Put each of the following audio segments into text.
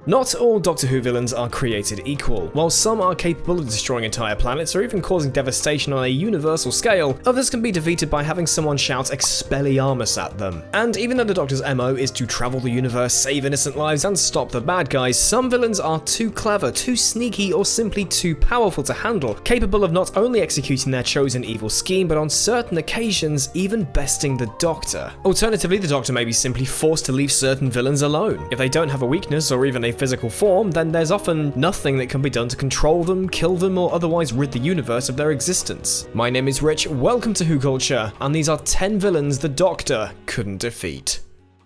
Not all Doctor Who villains are created equal. While some are capable of destroying entire planets or even causing devastation on a universal scale, others can be defeated by having someone shout Expelliarmus at them. And even though the Doctor's MO is to travel the universe, save innocent lives and stop the bad guys, some villains are too clever, too sneaky, or simply too powerful to handle, capable of not only executing their chosen evil scheme, but on certain occasions even besting the Doctor. Alternatively, the Doctor may be simply forced to leave certain villains alone. If they don't have a weakness or even a physical form, then there's often nothing that can be done to control them, kill them, or otherwise rid the universe of their existence. My name is Rich, welcome to Who Culture, and these are 10 villains the Doctor couldn't defeat.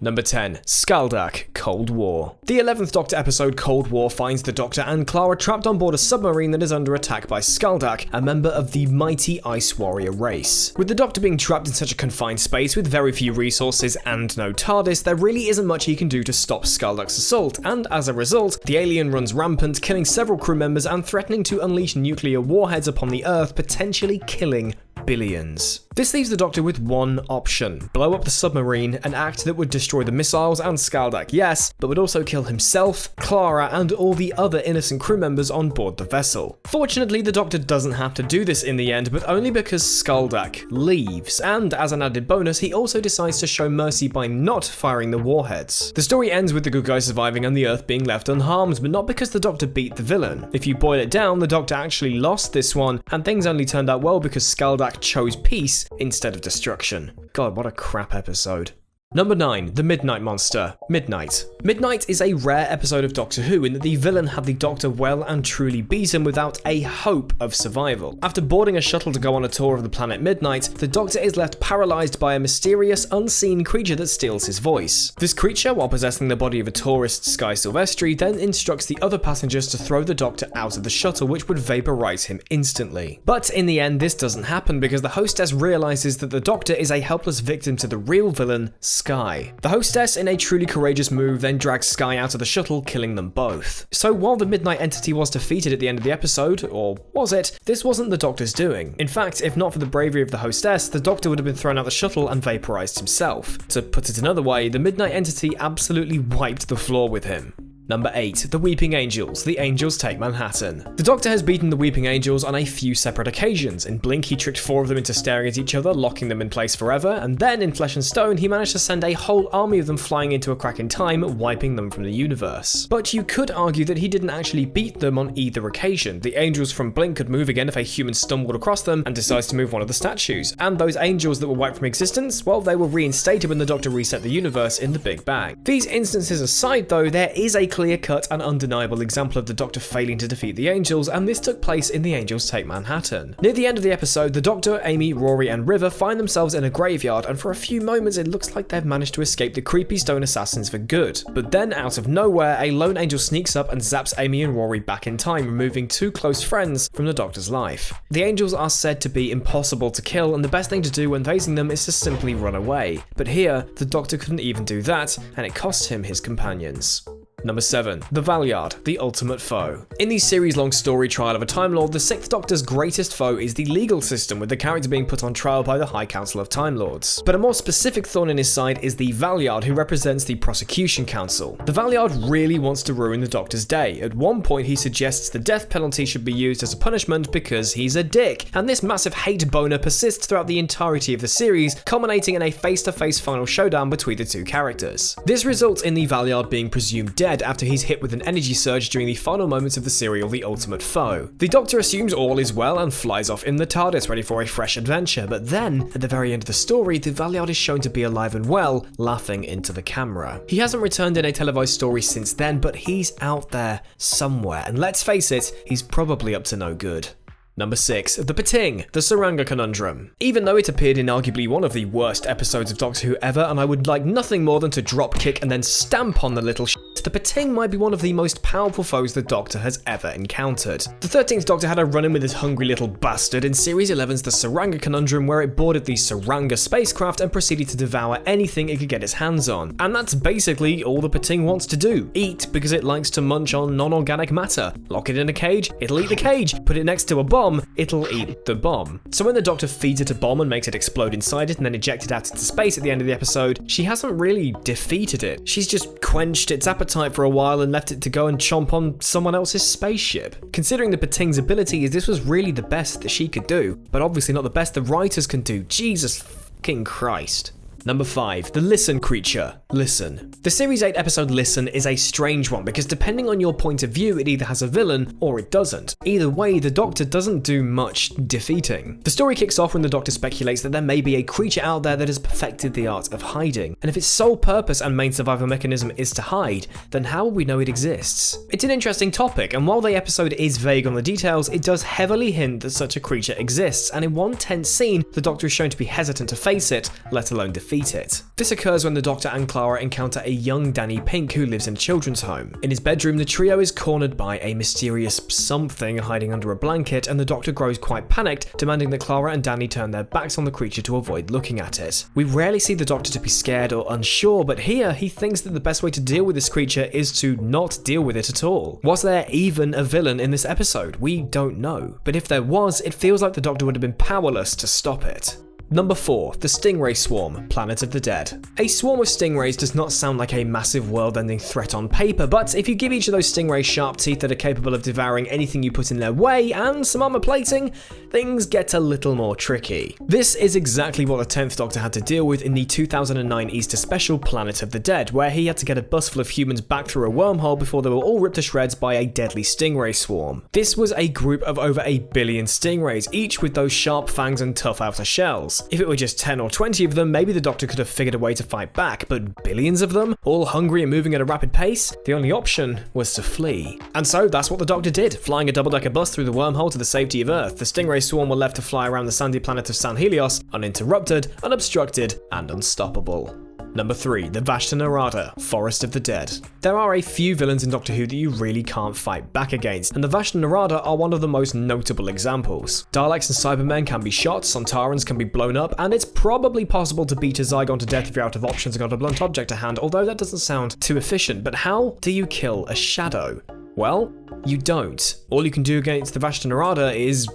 Number 10. Skardak Cold War. The 11th Doctor episode Cold War finds the Doctor and Clara trapped on board a submarine that is under attack by Skardak, a member of the mighty Ice Warrior race. With the Doctor being trapped in such a confined space with very few resources and no TARDIS, there really isn't much he can do to stop Skardak's assault, and as a result, the alien runs rampant, killing several crew members and threatening to unleash nuclear warheads upon the Earth, potentially killing billions. This leaves the Doctor with one option: blow up the submarine, an act that would destroy the missiles and Skardak, yes, but would also kill himself, Clara, and all the other innocent crew members on board the vessel. Fortunately, the Doctor doesn't have to do this in the end, but only because Skardak leaves, and as an added bonus, he also decides to show mercy by not firing the warheads. The story ends with the good guys surviving and the Earth being left unharmed, but not because the Doctor beat the villain. If you boil it down, the Doctor actually lost this one, and things only turned out well because Skardak chose peace instead of destruction. God, what a crap episode. Number 9. The Midnight Monster. Midnight. Midnight is a rare episode of Doctor Who in that the villain had the Doctor well and truly beaten without a hope of survival. After boarding a shuttle to go on a tour of the planet Midnight, the Doctor is left paralysed by a mysterious, unseen creature that steals his voice. This creature, while possessing the body of a tourist, Skye Silvestri, then instructs the other passengers to throw the Doctor out of the shuttle, which would vaporise him instantly. But in the end, this doesn't happen because the hostess realises that the Doctor is a helpless victim to the real villain, Skye. The hostess, in a truly courageous move, then drags Skye out of the shuttle, killing them both. So while the Midnight entity was defeated at the end of the episode, or was it, this wasn't the Doctor's doing. In fact, if not for the bravery of the hostess, the Doctor would have been thrown out the shuttle and vaporized himself. To put it another way, the Midnight entity absolutely wiped the floor with him. Number 8. The Weeping Angels. The Angels Take Manhattan. The Doctor has beaten the Weeping Angels on a few separate occasions. In Blink, he tricked 4 of them into staring at each other, locking them in place forever, and then in Flesh and Stone, he managed to send a whole army of them flying into a crack in time, wiping them from the universe. But you could argue that he didn't actually beat them on either occasion. The angels from Blink could move again if a human stumbled across them and decides to move one of the statues. And those angels that were wiped from existence, well, they were reinstated when the Doctor reset the universe in the Big Bang. These instances aside though, there is a clear-cut and undeniable example of the Doctor failing to defeat the Angels, and this took place in The Angels Take Manhattan. Near the end of the episode, the Doctor, Amy, Rory, and River find themselves in a graveyard, and for a few moments it looks like they've managed to escape the creepy stone assassins for good. But then, out of nowhere, a lone angel sneaks up and zaps Amy and Rory back in time, removing 2 close friends from the Doctor's life. The Angels are said to be impossible to kill, and the best thing to do when facing them is to simply run away. But here, the Doctor couldn't even do that, and it cost him his companions. Number 7. The Valeyard, the Ultimate Foe. In the series-long story Trial of a Time Lord, the 6th Doctor's greatest foe is the legal system, with the character being put on trial by the High Council of Time Lords. But a more specific thorn in his side is the Valeyard, who represents the Prosecution Council. The Valeyard really wants to ruin the Doctor's day. At one point, he suggests the death penalty should be used as a punishment because he's a dick, and this massive hate boner persists throughout the entirety of the series, culminating in a face-to-face final showdown between the 2 characters. This results in the Valeyard being presumed dead after he's hit with an energy surge during the final moments of the serial The Ultimate Foe. The Doctor assumes all is well and flies off in the TARDIS ready for a fresh adventure, but then, at the very end of the story, the Valeyard is shown to be alive and well, laughing into the camera. He hasn't returned in a televised story since then, but he's out there somewhere, and let's face it, he's probably up to no good. Number 6. The Pating, the Saranga Conundrum. Even though it appeared in arguably one of the worst episodes of Doctor Who ever, and I would like nothing more than to drop kick and then stamp on the little shit, the Pating might be one of the most powerful foes the Doctor has ever encountered. The 13th Doctor had a run-in with this hungry little bastard in Series 11's The Saranga Conundrum, where it boarded the Saranga spacecraft and proceeded to devour anything it could get its hands on. And that's basically all the Pating wants to do. Eat, because it likes to munch on non-organic matter. Lock it in a cage, it'll eat the cage. Put it next to a bomb, it'll eat the bomb. So when the Doctor feeds it a bomb and makes it explode inside it and then eject it out into space at the end of the episode, she hasn't really defeated it. She's just quenched its appetite appetite for a while and left it to go and chomp on someone else's spaceship. Considering the Pating's abilities, this was really the best that she could do, but obviously not the best the writers can do. Jesus fucking Christ. Number 5. The Listen creature. Listen. The Series 8 episode Listen is a strange one because depending on your point of view, it either has a villain or it doesn't. Either way, the Doctor doesn't do much defeating. The story kicks off when the Doctor speculates that there may be a creature out there that has perfected the art of hiding. And if its sole purpose and main survival mechanism is to hide, then how will we know it exists? It's an interesting topic, and while the episode is vague on the details, it does heavily hint that such a creature exists, and in one tense scene, the Doctor is shown to be hesitant to face it, let alone defeat it. This occurs when the Doctor and Clara encounter a young Danny Pink who lives in a children's home. In his bedroom, the trio is cornered by a mysterious something hiding under a blanket, and the Doctor grows quite panicked, demanding that Clara and Danny turn their backs on the creature to avoid looking at it. We rarely see the Doctor to be scared or unsure, but here he thinks that the best way to deal with this creature is to not deal with it at all. Was there even a villain in this episode? We don't know. But if there was, it feels like the Doctor would have been powerless to stop it. Number 4. The Stingrays Swarm, Planet of the Dead. A swarm of stingrays does not sound like a massive world-ending threat on paper, but if you give each of those stingrays sharp teeth that are capable of devouring anything you put in their way and some armor plating, things get a little more tricky. This is exactly what the 10th Doctor had to deal with in the 2009 Easter special Planet of the Dead, where he had to get a bus full of humans back through a wormhole before they were all ripped to shreds by a deadly stingray swarm. This was a group of over 1 billion stingrays, each with those sharp fangs and tough outer shells. If it were just 10 or 20 of them, maybe the Doctor could have figured a way to fight back, but billions of them, all hungry and moving at a rapid pace, the only option was to flee. And so that's what the Doctor did, flying a double-decker bus through the wormhole to the safety of Earth. The Stingray Swarm were left to fly around the sandy planet of San Helios, uninterrupted, unobstructed, and unstoppable. Number 3. The Vashta Nerada, Forest of the Dead. There are a few villains in Doctor Who that you really can't fight back against, and the Vashta Nerada are one of the most notable examples. Daleks and Cybermen can be shot, Sontarans can be blown up, and it's probably possible to beat a Zygon to death if you're out of options and got a blunt object to hand, although that doesn't sound too efficient. But how do you kill a shadow? Well, you don't. All you can do against the Vashta Nerada is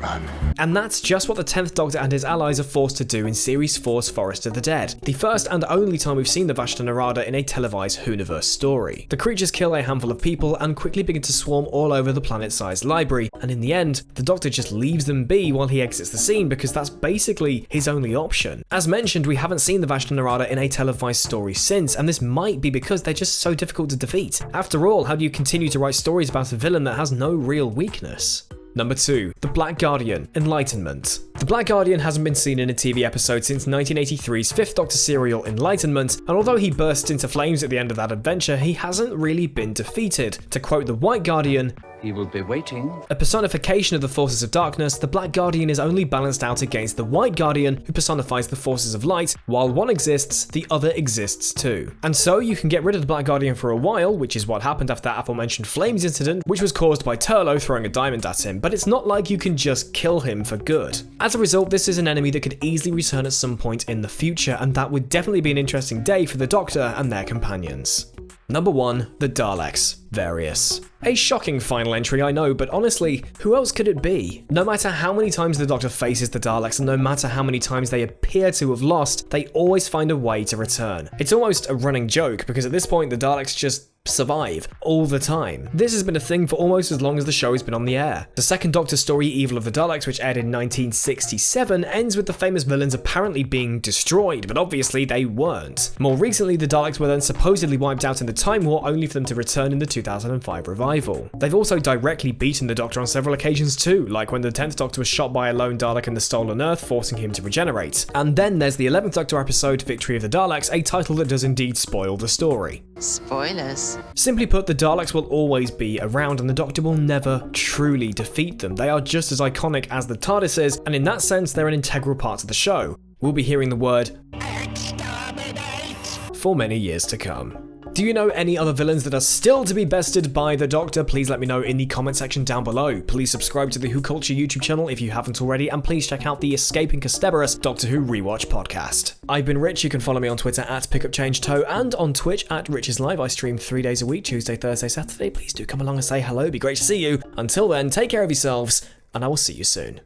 run. And that's just what the 10th Doctor and his allies are forced to do in Series 4's Forest of the Dead, the first and only time we've seen the Vashta Nerada in a televised Whoniverse story. The creatures kill a handful of people and quickly begin to swarm all over the planet-sized library, and in the end, the Doctor just leaves them be while he exits the scene because that's basically his only option. As mentioned, we haven't seen the Vashta Nerada in a televised story since, and this might be because they're just so difficult to defeat. After all, how do you continue to write stories about a villain that has no real weakness? Number 2. The Black Guardian, Enlightenment. The Black Guardian hasn't been seen in a TV episode since 1983's 5th Doctor serial Enlightenment, and although he bursts into flames at the end of that adventure, he hasn't really been defeated. To quote the White Guardian, "He will be waiting." A personification of the forces of darkness, the Black Guardian is only balanced out against the White Guardian, who personifies the forces of light. While one exists, the other exists too. And so you can get rid of the Black Guardian for a while, which is what happened after that aforementioned flames incident, which was caused by Turlo throwing a diamond at him, but it's not like you can just kill him for good. As a result, this is an enemy that could easily return at some point in the future, and that would definitely be an interesting day for the Doctor and their companions. Number 1. The Daleks, Various. A shocking final entry, I know, but honestly, who else could it be? No matter how many times the Doctor faces the Daleks, and no matter how many times they appear to have lost, they always find a way to return. It's almost a running joke, because at this point the Daleks just survive all the time. This has been a thing for almost as long as the show has been on the air. The second Doctor story, Evil of the Daleks, which aired in 1967, ends with the famous villains apparently being destroyed, but obviously they weren't. More recently, the Daleks were then supposedly wiped out in the Time War, only for them to return in the 2005 revival. They've also directly beaten the Doctor on several occasions too, like when the 10th Doctor was shot by a lone Dalek in the Stolen Earth, forcing him to regenerate. And then there's the 11th Doctor episode, Victory of the Daleks, a title that does indeed spoil the story. Spoilers. Simply put, the Daleks will always be around, and the Doctor will never truly defeat them. They are just as iconic as the TARDIS is, and in that sense, they're an integral part of the show. We'll be hearing the word exterminate for many years to come. Do you know any other villains that are still to be bested by the Doctor? Please let me know in the comment section down below. Please subscribe to the Who Culture YouTube channel if you haven't already, and please check out the Escaping Castebarus Doctor Who Rewatch podcast. I've been Rich. You can follow me on Twitter at PickupChangeToe and on Twitch at RichIsLive. I stream 3 days a week, Tuesday, Thursday, Saturday. Please do come along and say hello. It'd be great to see you. Until then, take care of yourselves, and I will see you soon.